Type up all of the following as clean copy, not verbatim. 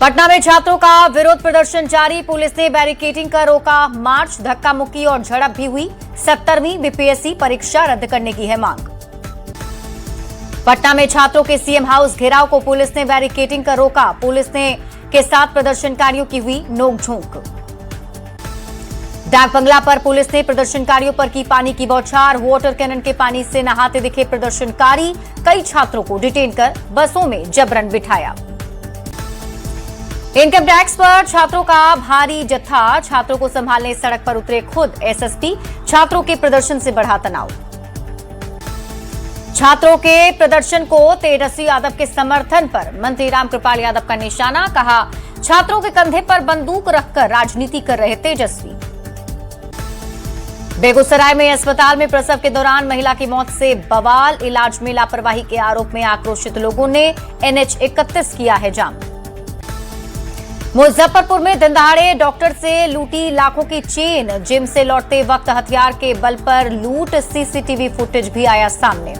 पटना में छात्रों का विरोध प्रदर्शन जारी। पुलिस ने बैरिकेडिंग कर रोका मार्च। धक्का मुक्की और झड़प भी हुई। 70वीं बीपीएससी परीक्षा रद्द करने की है मांग। पटना में छात्रों के सीएम हाउस घेराव को पुलिस ने बैरिकेडिंग कर रोका। पुलिस ने के साथ प्रदर्शनकारियों की हुई नोकझोंक। डाक बंगला पर पुलिस ने प्रदर्शनकारियों पर की पानी की बौछार। वाटर कैनन के पानी से नहाते दिखे प्रदर्शनकारी। कई छात्रों को डिटेन कर बसों में जबरन बिठाया। इनकम टैक्स पर छात्रों का भारी जत्था। छात्रों को संभालने सड़क पर उतरे खुद एसएसपी। छात्रों के प्रदर्शन से बढ़ा तनाव। छात्रों के प्रदर्शन को तेजस्वी यादव के समर्थन पर मंत्री रामकृपाल यादव का निशाना। कहा, छात्रों के कंधे पर बंदूक रखकर राजनीति कर रहे तेजस्वी। बेगूसराय में अस्पताल में प्रसव के दौरान महिला की मौत से बवाल। इलाज में लापरवाही के आरोप में आक्रोशित लोगों ने एनएच 31 किया है जाम। मुजफ्फरपुर में दिनदहाड़े डॉक्टर से लूटी लाखों की चेन। जिम से लौटते वक्त हथियार के बल पर लूट। सीसीटीवी फुटेज भी आया सामने।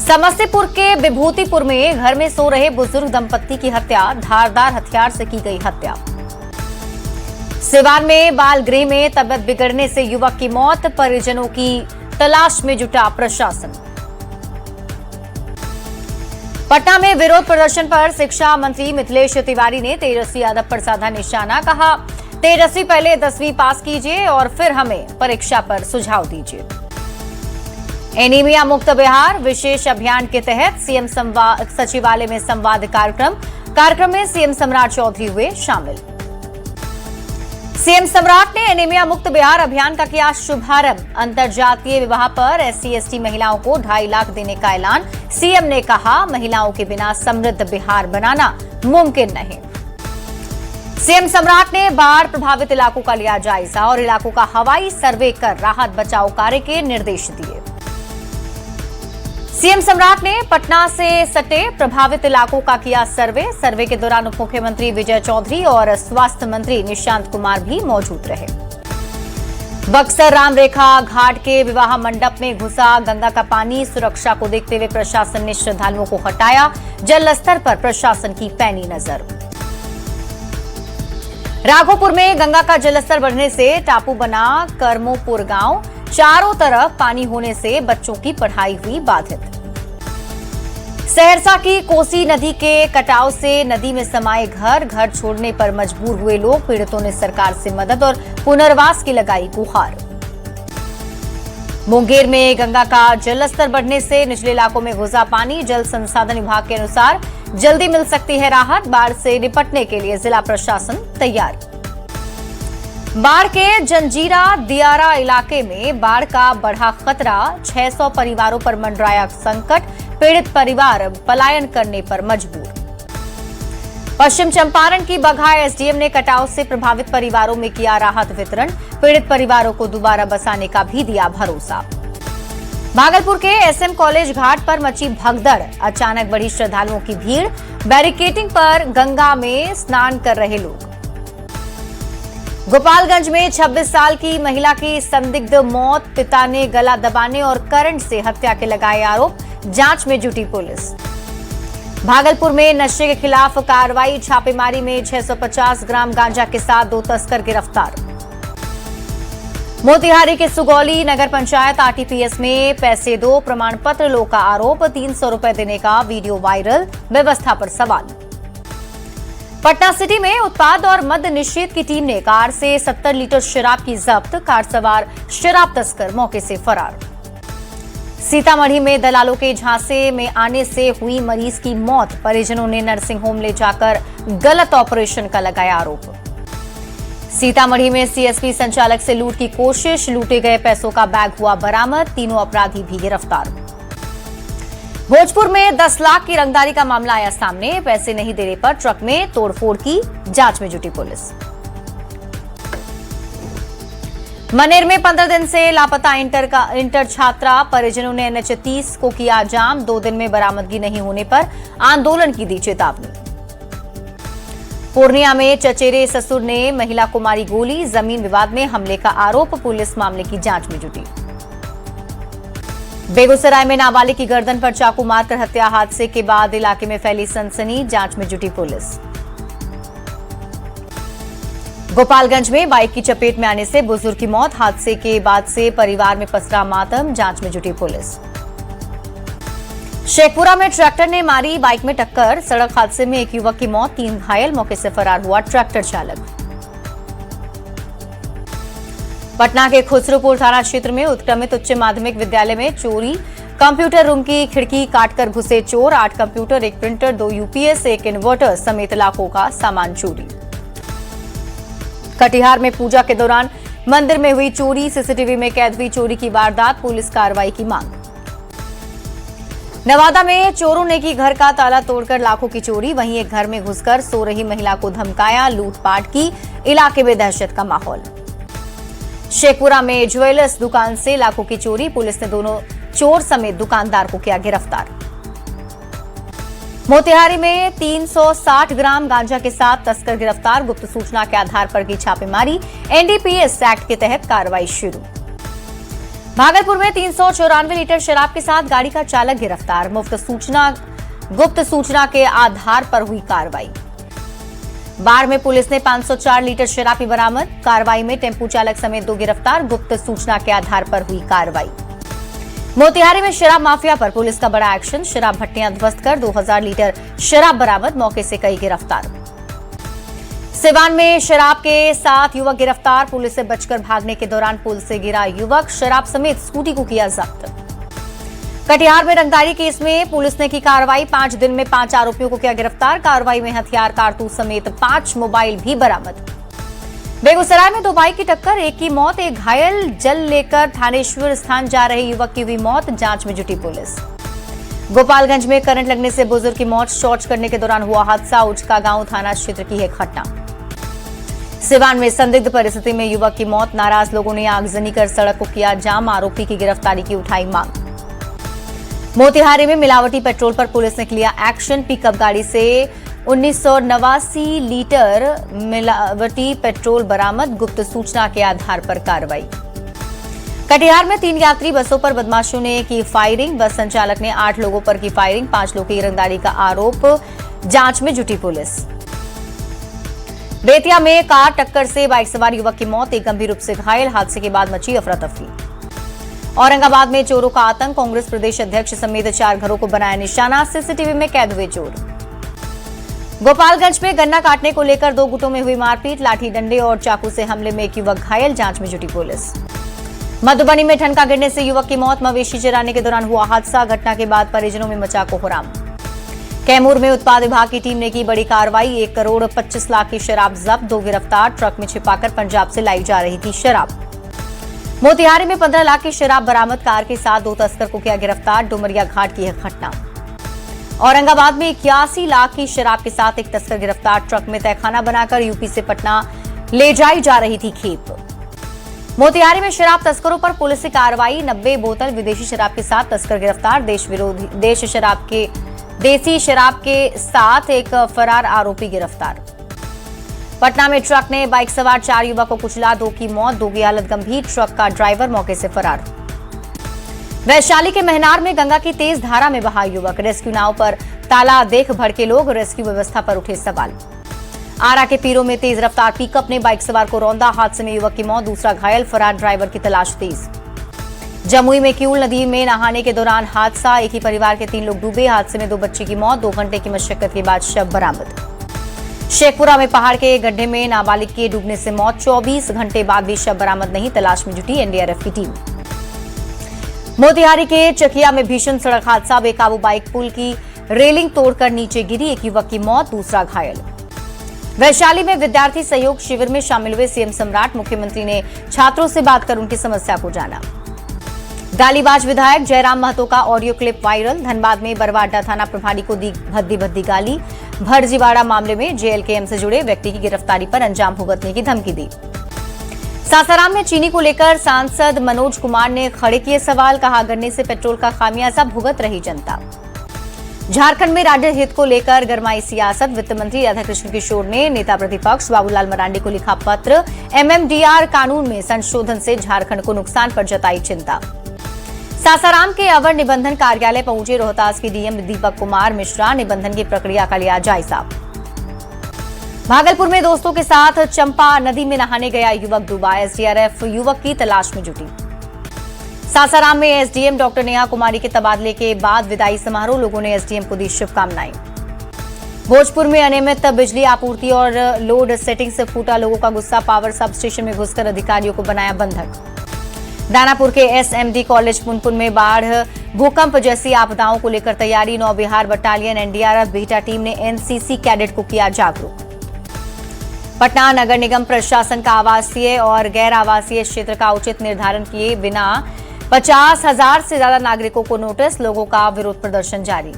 समस्तीपुर के विभूतिपुर में घर में सो रहे बुजुर्ग दंपत्ति की हत्या। धारदार हथियार से की गई हत्या। सिवान में बाल गृह में तबीयत बिगड़ने से युवक की मौत। परिजनों की तलाश में जुटा प्रशासन। पटना में विरोध प्रदर्शन पर शिक्षा मंत्री मिथिलेश तिवारी ने तेजस्वी यादव पर साधा निशाना। कहा, तेजस्वी पहले 10वीं पास कीजिए और फिर हमें परीक्षा पर सुझाव दीजिए। एनीमिया मुक्त बिहार विशेष अभियान के तहत सीएम सचिवालय में संवाद कार्यक्रम में सीएम सम्राट चौधरी हुए शामिल। सीएम सम्राट ने एनीमिया मुक्त बिहार अभियान का किया शुभारंभ। अंतरजातीय विवाह पर SC/ST महिलाओं को 2.5 लाख देने का ऐलान। सीएम ने कहा, महिलाओं के बिना समृद्ध बिहार बनाना मुमकिन नहीं। सीएम सम्राट ने बाढ़ प्रभावित इलाकों का लिया जायजा और इलाकों का हवाई सर्वे कर राहत बचाव कार्य के निर्देश दिए। सीएम सम्राट ने पटना से सटे प्रभावित इलाकों का किया सर्वे के दौरान उप मुख्यमंत्री विजय चौधरी और स्वास्थ्य मंत्री निशांत कुमार भी मौजूद रहे। बक्सर राम रेखा घाट के विवाह मंडप में घुसा गंगा का पानी। सुरक्षा को देखते हुए प्रशासन ने श्रद्धालुओं को हटाया। जल स्तर पर प्रशासन की पैनी नजर। राघोपुर में गंगा का जलस्तर बढ़ने से टापू बना करमोपुर गांव। चारों तरफ पानी होने से बच्चों की पढ़ाई हुई बाधित। सहरसा की कोसी नदी के कटाव से नदी में समाये घर छोड़ने पर मजबूर हुए लोग। पीड़ितों ने सरकार से मदद और पुनर्वास की लगाई गुहार। मुंगेर में गंगा का जलस्तर बढ़ने से निचले इलाकों में घुसा पानी। जल संसाधन विभाग के अनुसार जल्दी मिल सकती है राहत। बाढ़ से निपटने के लिए जिला प्रशासन तैयार। बाढ़ के जंजीरा दियारा इलाके में बाढ़ का बढ़ा खतरा। 600 परिवारों पर मंडराया संकट। पीड़ित परिवार पलायन करने पर मजबूर। पश्चिम चंपारण की बघा एसडीएम ने कटाव से प्रभावित परिवारों में किया राहत वितरण। पीड़ित परिवारों को दोबारा बसाने का भी दिया भरोसा। भागलपुर के एसएम कॉलेज घाट पर मची भगदड़। अचानक बढ़ी श्रद्धालुओं की भीड़। बैरिकेडिंग पर गंगा में स्नान कर रहे लोग। गोपालगंज में 26 साल की महिला की संदिग्ध मौत। पिता ने गला दबाने और करंट से हत्या के लगाए आरोप। जांच में जुटी पुलिस। भागलपुर में नशे के खिलाफ कार्रवाई। छापेमारी में 650 ग्राम गांजा के साथ 2 तस्कर गिरफ्तार। मोतिहारी के सुगौली नगर पंचायत आरटीपीएस में पैसे दो प्रमाण पत्र लो का आरोप। 300 रुपए देने का वीडियो वायरल। व्यवस्था पर सवाल। पटना सिटी में उत्पाद और मद्य निषेध की टीम ने कार से 70 लीटर शराब की जब्त। कार सवार शराब तस्कर मौके से फरार। सीतामढ़ी में दलालों के झांसे में आने से हुई मरीज की मौत। परिजनों ने नर्सिंग होम ले जाकर गलत ऑपरेशन का लगाया आरोप। सीतामढ़ी में सीएसपी संचालक से लूट की कोशिश। लूटे गए पैसों का बैग हुआ बरामद। तीनों अपराधी भी गिरफ्तार। भोजपुर में 10 लाख की रंगदारी का मामला आया सामने। पैसे नहीं देने पर ट्रक में तोड़फोड़ की। जांच में जुटी पुलिस। मनेर में 15 दिन से लापता इंटर छात्रा। परिजनों ने एनएच 30 को किया जाम। 2 दिन में बरामदगी नहीं होने पर आंदोलन की दी चेतावनी। पूर्णिया में चचेरे ससुर ने महिला को मारी गोली। जमीन विवाद में हमले का आरोप। पुलिस मामले की जांच में जुटी। बेगूसराय में नाबालिग की गर्दन पर चाकू मारकर हत्या। हादसे के बाद इलाके में फैली सनसनी। जांच में जुटी पुलिस। गोपालगंज में बाइक की चपेट में आने से बुजुर्ग की मौत। हादसे के बाद से परिवार में पसरा मातम, जांच में जुटी पुलिस। शेखपुरा में ट्रैक्टर ने मारी बाइक में टक्कर। सड़क हादसे में एक युवक की मौत, 3 घायल। मौके से फरार हुआ ट्रैक्टर चालक। पटना के खुसरूपुर थाना क्षेत्र में उत्क्रमित उच्च माध्यमिक विद्यालय में चोरी। कंप्यूटर रूम की खिड़की काटकर घुसे चोर। 8 कंप्यूटर, 1 प्रिंटर, 2 यूपीएस, 1 इन्वर्टर समेत लाखों का सामान चोरी। कटिहार में पूजा के दौरान मंदिर में हुई चोरी। सीसीटीवी में कैद हुई चोरी की वारदात, पुलिस कार्रवाई की मांग। नवादा में चोरों ने की घर का ताला तोड़कर लाखों की चोरी। वहीं एक घर में घुसकर सो रही महिला को धमकाया, लूटपाट की। इलाके में दहशत का माहौल। शेखपुरा में ज्वेलर्स दुकान से लाखों की चोरी। पुलिस ने दोनों चोर समेत दुकानदार को किया गिरफ्तार। मोतिहारी में 360 ग्राम गांजा के साथ तस्कर गिरफ्तार। गुप्त सूचना के आधार पर की छापेमारी। एनडीपीएस एक्ट के तहत कार्रवाई शुरू। भागलपुर में 394 लीटर शराब के साथ गाड़ी का चालक गिरफ्तार। गुप्त सूचना के आधार पर हुई कार्रवाई। बाढ़ में पुलिस ने 504 लीटर शराब बरामद। कार्रवाई में टेम्पू चालक समेत 2 गिरफ्तार। गुप्त सूचना के आधार पर हुई कार्रवाई। मोतिहारी में शराब माफिया पर पुलिस का बड़ा एक्शन। शराब भट्टियां ध्वस्त कर 2000 लीटर शराब बरामद। मौके से कई गिरफ्तार। सिवान में शराब के साथ युवक गिरफ्तार। पुलिस से बचकर भागने के दौरान पुल से गिरा युवक। शराब समेत स्कूटी को किया जब्त। कटिहार में रंगदारी केस में पुलिस ने की कार्रवाई। 5 दिन में 5 आरोपियों को किया गिरफ्तार। कार्रवाई में हथियार, कारतूस समेत 5 मोबाइल भी बरामद। बेगूसराय में 2 बाइक की टक्कर, एक की मौत, एक घायल। जल लेकर थानेश्वर स्थान जा रहे युवक की हुई मौत, जांच में जुटी पुलिस। गोपालगंज में करंट लगने से बुजुर्ग की मौत। शौच करने के दौरान हुआ हादसा। उचका गांव थाना क्षेत्र की है घटना। सिवान में संदिग्ध परिस्थिति में युवक की मौत। नाराज लोगों ने आगजनी कर सड़क को किया जाम। आरोपी की गिरफ्तारी की उठाई मांग। मोतिहारी में मिलावटी पेट्रोल पर पुलिस ने लिया एक्शन। पिकअप गाड़ी से 1989 लीटर मिलावटी पेट्रोल बरामद। गुप्त सूचना के आधार पर कार्रवाई। कटिहार में 3 यात्री बसों पर बदमाशों ने की फायरिंग। बस संचालक ने 8 लोगों पर की फायरिंग। 5 लोगों की गिरफ्तारी का आरोप, जांच में जुटी पुलिस। बेतिया में कार टक्कर से बाइक सवार युवक की मौत, एक गंभीर रूप से घायल। हादसे के बाद मची अफरा तफरी। औरंगाबाद में चोरों का आतंक। कांग्रेस प्रदेश अध्यक्ष समेत 4 घरों को बनाया निशाना। सीसीटीवी में कैद हुए चोर। गोपालगंज में गन्ना काटने को लेकर 2 गुटों में हुई मारपीट। लाठी डंडे और चाकू से हमले में एक युवक घायल, जांच में जुटी पुलिस। मधुबनी में ठनका गिरने से युवक की मौत। मवेशी चराने के दौरान हुआ हादसा। घटना के बाद परिजनों में मचा कोहराम। कैमूर में उत्पाद विभाग की टीम ने की बड़ी कार्रवाई। 1 करोड़ 25 लाख की शराब जब्त। 2 गिरफ्तार। ट्रक में छिपाकर पंजाब से लाई जा रही थी शराब। मोतिहारी में 15 लाख की शराब बरामद। कार के साथ 2 तस्कर को किया गिरफ्तार। डुमरिया घाट की है घटना। औरंगाबाद में 81 लाख की शराब के साथ एक तस्कर गिरफ्तार। ट्रक में तहखाना बनाकर यूपी से पटना ले जाई जा रही थी खेप। मोतिहारी में शराब तस्करों पर पुलिस की कार्रवाई। 90 बोतल विदेशी शराब के साथ तस्कर गिरफ्तार। देसी शराब के साथ एक फरार आरोपी गिरफ्तार। पटना में ट्रक ने बाइक सवार 4 युवकों को कुचला। 2 की मौत, 2 की हालत गंभीर। ट्रक का ड्राइवर मौके से फरार। वैशाली के महनार में गंगा की तेज धारा में बहा युवक। रेस्क्यू नाव पर ताला देख भड़के लोग। रेस्क्यू व्यवस्था पर उठे सवाल। आरा के पीरों में तेज रफ्तार पिकअप ने बाइक सवार को रौंदा। हादसे में युवक की मौत, दूसरा घायल। फरार ड्राइवर की तलाश तेज। जमुई में किऊल नदी में नहाने के दौरान हादसा। एक ही परिवार के 3 लोग डूबे। हादसे में 2 बच्चे की मौत। 2 घंटे की मशक्कत के बाद शव बरामद। शेखपुरा में पहाड़ के गड्ढे में नाबालिग के डूबने से मौत। 24 घंटे बाद भी शव बरामद नहीं। तलाश में जुटी एनडीआरएफ की टीम। मोतिहारी के चकिया में भीषण सड़क हादसा। बेकाबू बाइक पुल की रेलिंग तोड़कर नीचे गिरी। एक युवक की मौत, दूसरा घायल। वैशाली में विद्यार्थी सहयोग शिविर में शामिल हुए सीएम सम्राट। मुख्यमंत्री ने छात्रों से बात कर उनकी समस्या को जाना। गालीबाज विधायक जयराम महतो का ऑडियो क्लिप वायरल। धनबाद में बरवाडा थाना प्रभारी को दी भद्दी गाली। भरजीवाड़ा मामले में जेएलकेएम से जुड़े व्यक्ति की गिरफ्तारी पर अंजाम भुगतने की धमकी दी। सासाराम में चीनी को लेकर सांसद मनोज कुमार ने खड़े किए सवाल। कहा, गन्ने से पेट्रोल का खामियाजा भुगत रही जनता। झारखंड में राज्य हित को लेकर गरमाई सियासत। वित्त मंत्री राधाकृष्ण किशोर ने नेता प्रतिपक्ष बाबूलाल मरांडी को लिखा पत्र। एमएमडीआर कानून में संशोधन से झारखंड को नुकसान पर जताई चिंता। सासाराम के अवर निबंधन कार्यालय पहुंचे रोहतास के डीएम दीपक कुमार मिश्रा। निबंधन की प्रक्रिया का लिया जायजा। भागलपुर में दोस्तों के साथ चंपा नदी में नहाने गया युवक डूबा। एसडीआरएफ युवक की तलाश में जुटी। सासाराम में एसडीएम डॉक्टर नेहा कुमारी के तबादले के बाद विदाई समारोह, लोगों ने एसडीएम को दी शुभकामनाएं। भोजपुर में अनियमित बिजली आपूर्ति और लोड सेटिंग से फूटा लोगों का गुस्सा, पावर सब स्टेशन में घुसकर अधिकारियों को बनाया बंधक। दानापुर के एसएमडी कॉलेज पुनपुन में बाढ़, भूकंप जैसी आपदाओं को लेकर तैयारी। नौ Bihar battalion NDRF beta team ने एनसीसी कैडेट को किया जागरूक। पटना नगर निगम प्रशासन का आवासीय और गैर आवासीय क्षेत्र का उचित निर्धारण किए बिना 50,000 से ज्यादा नागरिकों को नोटिस, लोगों का विरोध प्रदर्शन जारी।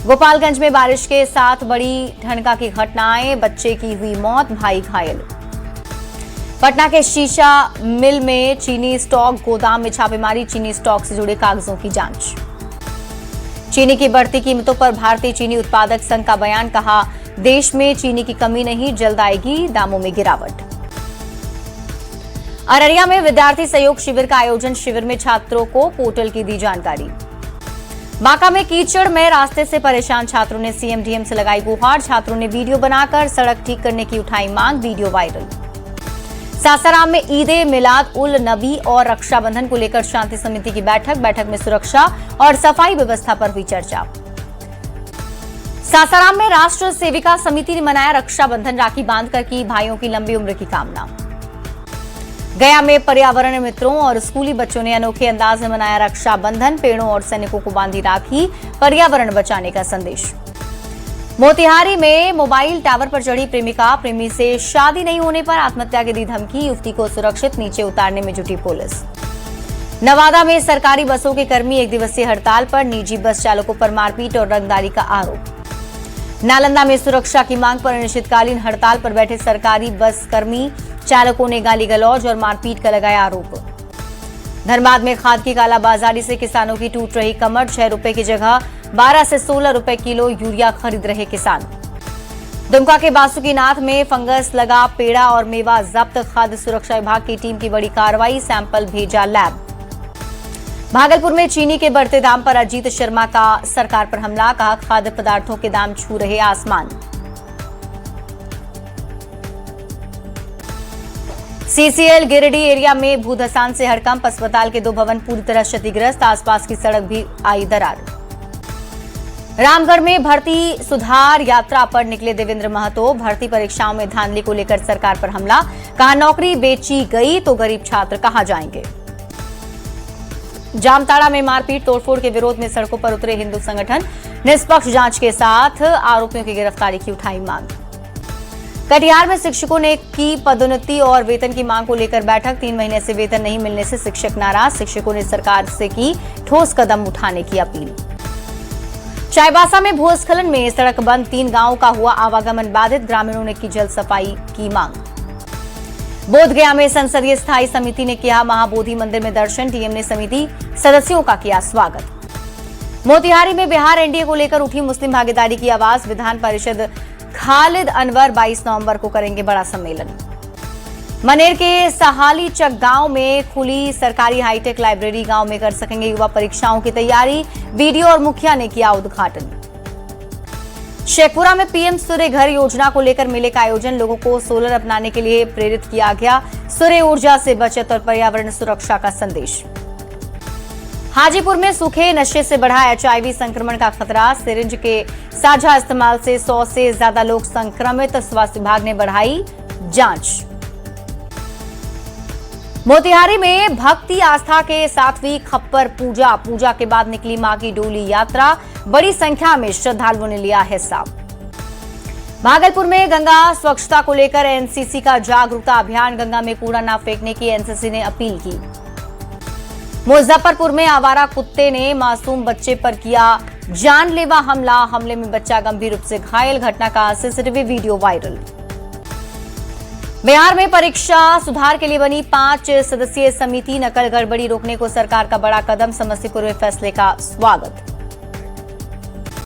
गोपालगंज में बारिश के साथ बड़ी ठनका की घटनाएं, बच्चे की हुई मौत, भाई घायल। पटना के शीशा मिल में चीनी स्टॉक गोदाम में छापेमारी, चीनी स्टॉक से जुड़े कागजों की जांच। चीनी की बढ़ती कीमतों पर भारतीय चीनी उत्पादक संघ का बयान, कहा देश में चीनी की कमी नहीं, जल्द आएगी दामों में गिरावट। अररिया में विद्यार्थी सहयोग शिविर का आयोजन, शिविर में छात्रों को पोर्टल की दी जानकारी। बांका में कीचड़ में रास्ते से परेशान छात्रों ने सीएम डीएम से लगाई गुहार, छात्रों ने वीडियो बनाकर सड़क ठीक करने की उठाई मांग, वीडियो वायरल। सासाराम में ईदे मिलाद उल नबी और रक्षाबंधन को लेकर शांति समिति की बैठक में सुरक्षा और सफाई व्यवस्था पर हुई चर्चा। सासाराम में राष्ट्र सेविका समिति ने मनाया रक्षाबंधन, राखी बांधकर की भाइयों की लंबी उम्र की कामना। गया में पर्यावरण मित्रों और स्कूली बच्चों ने अनोखे अंदाज में मनाया रक्षाबंधन, पेड़ों और सैनिकों को बांधी राखी, पर्यावरण बचाने का संदेश। मोतिहारी में मोबाइल टावर पर चढ़ी प्रेमिका, प्रेमी से शादी नहीं होने पर आत्महत्या की दी धमकी, युवती को सुरक्षित नीचे उतारने में जुटी पुलिस। नवादा में सरकारी बसों के कर्मी एक दिवसीय हड़ताल पर, निजी बस चालकों पर मारपीट और रंगदारी का आरोप। नालंदा में सुरक्षा की मांग पर अनिश्चितकालीन हड़ताल पर बैठे सरकारी बस कर्मी, चालकों ने गाली गलौज और मारपीट का लगाया आरोप। धनबाद में खाद की कालाबाजारी से किसानों की टूट रही कमर, 6 रुपए की जगह 12 से 16 रुपए किलो यूरिया खरीद रहे किसान। दुमका के बासुकीनाथ में फंगस लगा पेड़ा और मेवा जब्त, खाद्य सुरक्षा विभाग की टीम की बड़ी कार्रवाई, सैंपल भेजा लैब। भागलपुर में चीनी के बढ़ते दाम पर अजीत शर्मा का सरकार पर हमला, कहा खाद्य पदार्थों के दाम छू रहे आसमान। सीसीएल गिरिडीह एरिया में भूधसान से हड़कंप, अस्पताल के 2 भवन पूरी तरह क्षतिग्रस्त, आसपास की सड़क भी आई दरार। रामगढ़ में भर्ती सुधार यात्रा पर निकले देवेंद्र महतो, भर्ती परीक्षाओं में धांधली को लेकर सरकार पर हमला, कहा नौकरी बेची गई तो गरीब छात्र कहां जाएंगे। जामताड़ा में मारपीट तोड़फोड़ के विरोध में सड़कों पर उतरे हिंदू संगठन, निष्पक्ष जांच के साथ आरोपियों की गिरफ्तारी की उठाई मांग। कटिहार में शिक्षकों ने की पदोन्नति और वेतन की मांग को लेकर बैठक, 3 महीने से वेतन नहीं मिलने से शिक्षक नाराज, शिक्षकों ने सरकार से की ठोस कदम उठाने की अपील। चाईबासा में भूस्खलन में सड़क बंद, 3 गांवों का हुआ आवागमन बाधित, ग्रामीणों ने की जल सफाई की मांग। बोधगया में संसदीय स्थायी समिति ने किया महाबोधि मंदिर में दर्शन, डीएम ने समिति सदस्यों का किया स्वागत। मोतिहारी में बिहार एनडीए को लेकर उठी मुस्लिम भागीदारी की आवाज, विधान परिषद खालिद अनवर 22 नवंबर को करेंगे बड़ा सम्मेलन। मनेर के सहाली चक गांव में खुली सरकारी हाईटेक लाइब्रेरी, गांव में कर सकेंगे युवा परीक्षाओं की तैयारी, वीडियो और मुखिया ने किया उद्घाटन। शेखपुरा में पीएम सूर्य घर योजना को लेकर मेले का आयोजन, लोगों को सोलर अपनाने के लिए प्रेरित किया गया, सूर्य ऊर्जा से बचत और पर्यावरण सुरक्षा का संदेश। हाजीपुर में सूखे नशे से बढ़ा एचआईवी संक्रमण का खतरा, सिरिंज के साझा इस्तेमाल से 100 से ज्यादा लोग संक्रमित, स्वास्थ्य विभाग ने बढ़ाई जांच। मोतिहारी में भक्ति आस्था के साथ हुई खप्पर पूजा के बाद निकली मां की डोली यात्रा, बड़ी संख्या में श्रद्धालुओं ने लिया हिस्सा। भागलपुर में गंगा स्वच्छता को लेकर एनसीसी का जागरूकता अभियान, गंगा में कूड़ा न फेंकने की एनसीसी ने अपील की। मुजफ्फरपुर में आवारा कुत्ते ने मासूम बच्चे पर किया जानलेवा हमले में बच्चा गंभीर रूप से घायल, घटना का सीसीटीवी वीडियो वायरल। बिहार में परीक्षा सुधार के लिए बनी 5 सदस्यीय समिति, नकल गड़बड़ी रोकने को सरकार का बड़ा कदम, समस्तीपुर में फैसले का स्वागत।